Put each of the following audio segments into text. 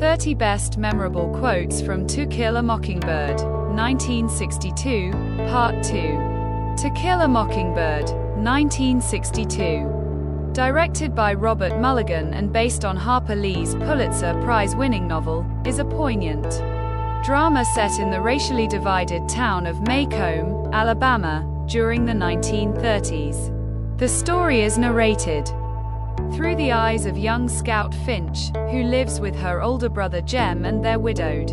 30 Best Memorable Quotes from To Kill a Mockingbird, 1962, Part 2. To Kill a Mockingbird, 1962. Directed by Robert Mulligan and based on Harper Lee's Pulitzer Prize-winning novel, is a poignant drama set in the racially divided town of Macomb, Alabama, during the 1930s. The story is narrated through the eyes of young Scout Finch, who lives with her older brother Jem and their widowed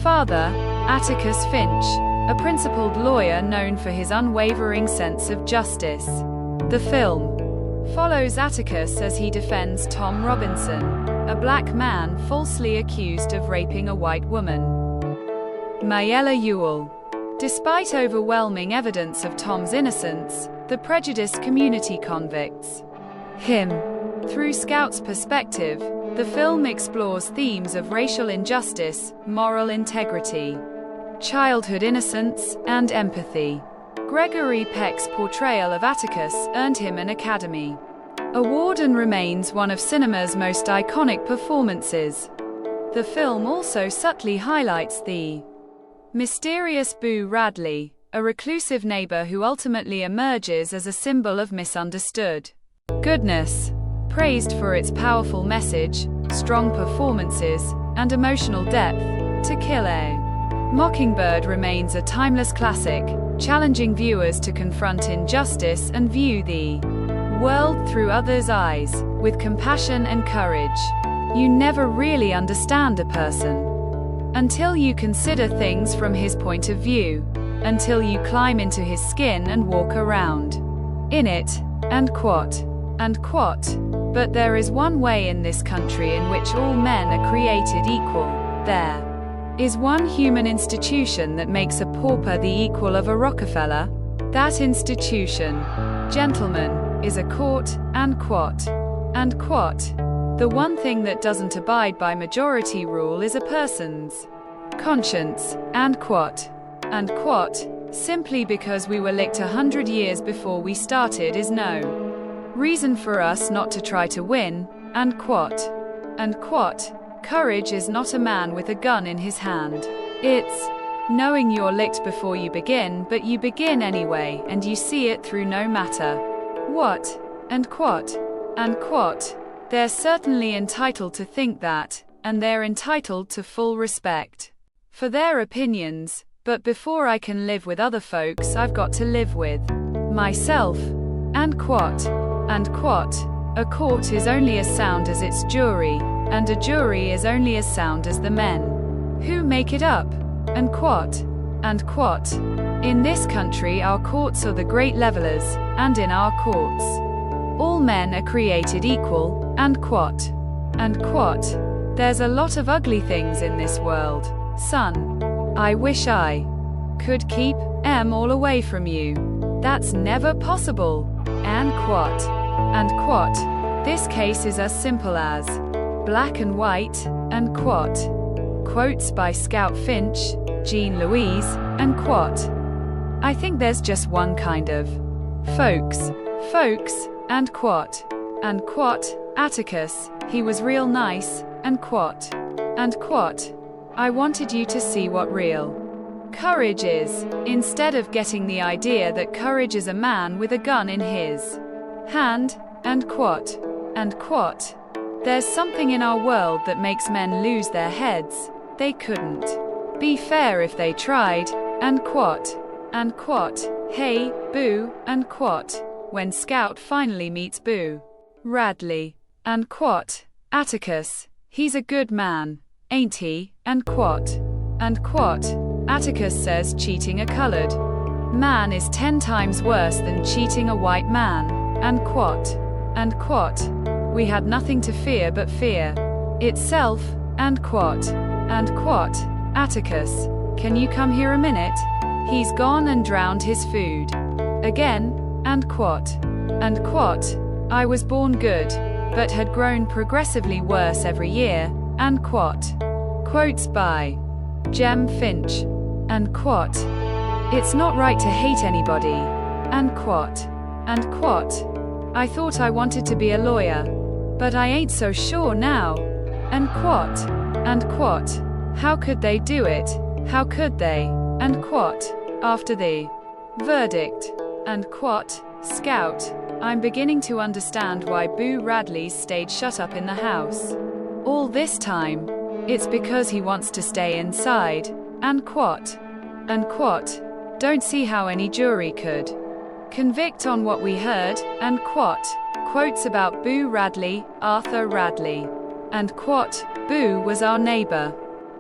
father, Atticus Finch, a principled lawyer known for his unwavering sense of justice. The film follows Atticus as he defends Tom Robinson, a black man falsely accused of raping a white woman, Mayella Ewell. Despite overwhelming evidence of Tom's innocence, the prejudiced community convicts him. Through Scout's perspective, the film explores themes of racial injustice, moral integrity, childhood innocence, and empathy. Gregory Peck's portrayal of Atticus earned him an Academy Award and remains one of cinema's most iconic performances. The film also subtly highlights the mysterious Boo Radley, a reclusive neighbor who ultimately emerges as a symbol of misunderstood goodness. Praised for its powerful message, strong performances, and emotional depth, To Kill a Mockingbird remains a timeless classic, challenging viewers to confront injustice and view the world through others' eyes, with compassion and courage. You never really understand a person until you consider things from his point of view, until you climb into his skin and walk around in it, and quote. But there is one way in this country in which all men are created equal. There is one human institution that makes a pauper the equal of a Rockefeller. That institution, gentlemen, is a court, and quote. The one thing that doesn't abide by majority rule is a person's conscience, and quote. Simply because we were licked 100 years before we started is no reason for us not to try to win, and quote. Courage is not a man with a gun in his hand. It's knowing you're licked before you begin, but you begin anyway, and you see it through no matter what, and quote. They're certainly entitled to think that, and they're entitled to full respect for their opinions, but before I can live with other folks, I've got to live with myself, and quote. A court is only as sound as its jury, and a jury is only as sound as the men who make it up, and quote. In this country our courts are the great levelers, and in our courts all men are created equal, and quote. There's a lot of ugly things in this world, son. I wish I could keep them all away from you. That's never possible, and quote. This case is as simple as black and white, and quote. Quotes by Scout Finch, Jean Louise, and quote. I think there's just one kind of folks, and quote. Atticus, he was real nice, and quote. I wanted you to see what real courage is, instead of getting the idea that courage is a man with a gun in his hand, and quote. There's something in our world that makes men lose their heads. They couldn't be fair if they tried, and quote. Hey, Boo, and quote. When Scout finally meets Boo Radley, and quote. Atticus, he's a good man, ain't he, and quote. Atticus says cheating a colored man is 10 times worse than cheating a white man, and quote. We had nothing to fear but fear itself, and quote. Atticus, can you come here a minute? He's gone and drowned his food again, and quote. I was born good, but had grown progressively worse every year, and quote. Quotes by Jem Finch, and quote. It's not right to hate anybody, and quote. I thought I wanted to be a lawyer, but I ain't so sure now, and quote. and quot. How could they do it? How could they? And quot. After the verdict. And quot. Scout. I'm beginning to understand why Boo Radley's stayed shut up in the house all this time. It's because he wants to stay inside. And quot. And quot. Don't see how any jury could convict on what we heard. And quot. Quotes about Boo Radley, Arthur Radley. And quot. Boo was our neighbor.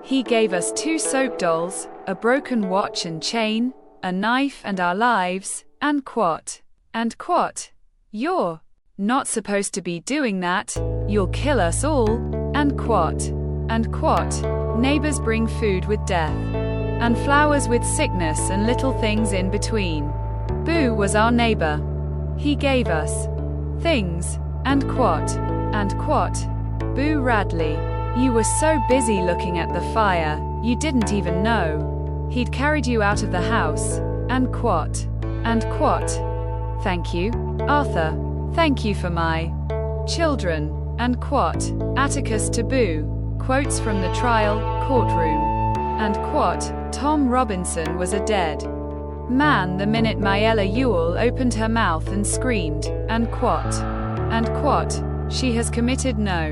He gave us 2 soap dolls, a broken watch and chain, a knife and our lives. And quot. And quot. You're not supposed to be doing that. You'll kill us all. And quot. And quot. Neighbors bring food with death, and flowers with sickness and little things in between. Boo was our neighbor. He gave us things. And quot. And quot. Boo Radley. You were so busy looking at the fire, you didn't even know he'd carried you out of the house. And quot. And quot. Thank you, Arthur. Thank you for my children. And quot. Atticus to Boo. Quotes from the trial courtroom. And quot. Tom Robinson was a dead man the minute Mayella Ewell opened her mouth and screamed. And quot. And quot. She has committed no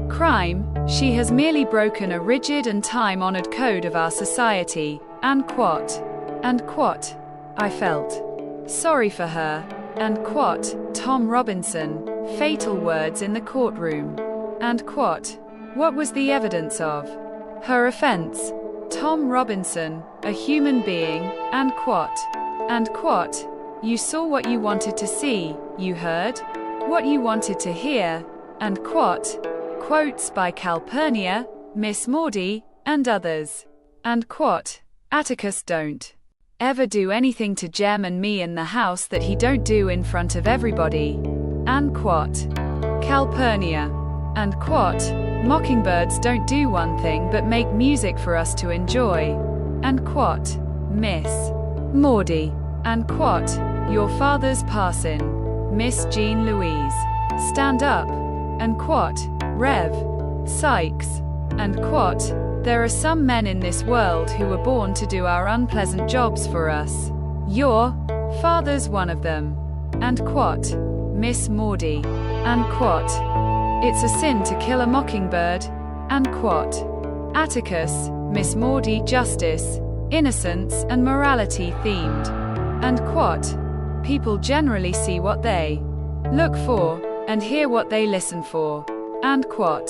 crime, she has merely broken a rigid and time-honored code of our society. And quot. And quot. I felt sorry for her. And quot. Tom Robinson. Fatal words in the courtroom. And quot. What was the evidence of her offense? Tom Robinson, a human being. And quot. And quot. You saw what you wanted to see, you heard what you wanted to hear. And quot. Quotes by Calpurnia, Miss Maudie, and others. And quot. Atticus don't ever do anything to Jem and me in the house that he don't do in front of everybody. And quot. Calpurnia. And quot. Mockingbirds don't do one thing but make music for us to enjoy. And quot. Miss Maudie. And quot. Your father's passin', Miss Jean Louise. Stand up. And quot. Rev. Sykes. And quot. There are some men in this world who were born to do our unpleasant jobs for us. Your father's one of them. And quot. Miss Maudie. And quot. It's a sin to kill a mockingbird. And quot. Atticus, Miss Maudie. Justice, innocence, and morality themed. And quot. People generally see what they look for, and hear what they listen for. And quot.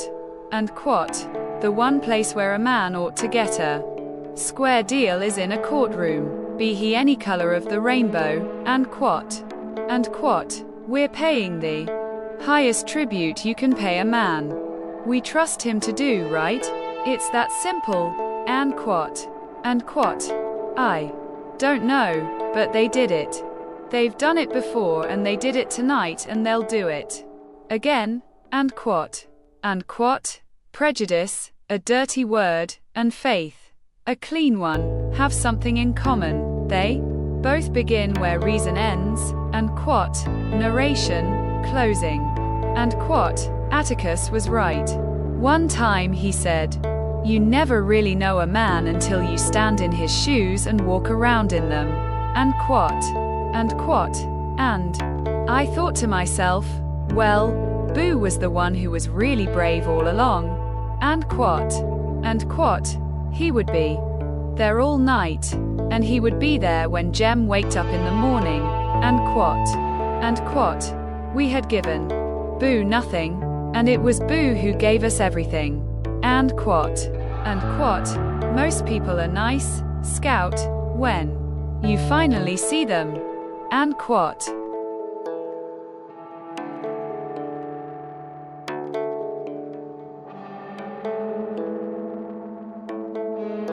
And quot. The one place where a man ought to get a square deal is in a courtroom, be he any color of the rainbow. And quot. And quot. We're paying the highest tribute you can pay a man. We trust him to do right. It's that simple. And quot. And quot. I don't know, but they did it. They've done it before and they did it tonight and they'll do it again. And quot. And quot. Prejudice, a dirty word, and faith, a clean one, have something in common. They both begin where reason ends. And quot. Narration, closing. And quot. Atticus was right. One time he said, you never really know a man until you stand in his shoes and walk around in them. And quot. And quot. And I thought to myself, well, Boo was the one who was really brave all along. And quot. And quot. He would be there all night, and he would be there when Jem waked up in the morning. And quot. And quot. We had given Boo nothing, and it was Boo who gave us everything. And quot. And quot. Most people are nice, Scout, when you finally see them. And quot.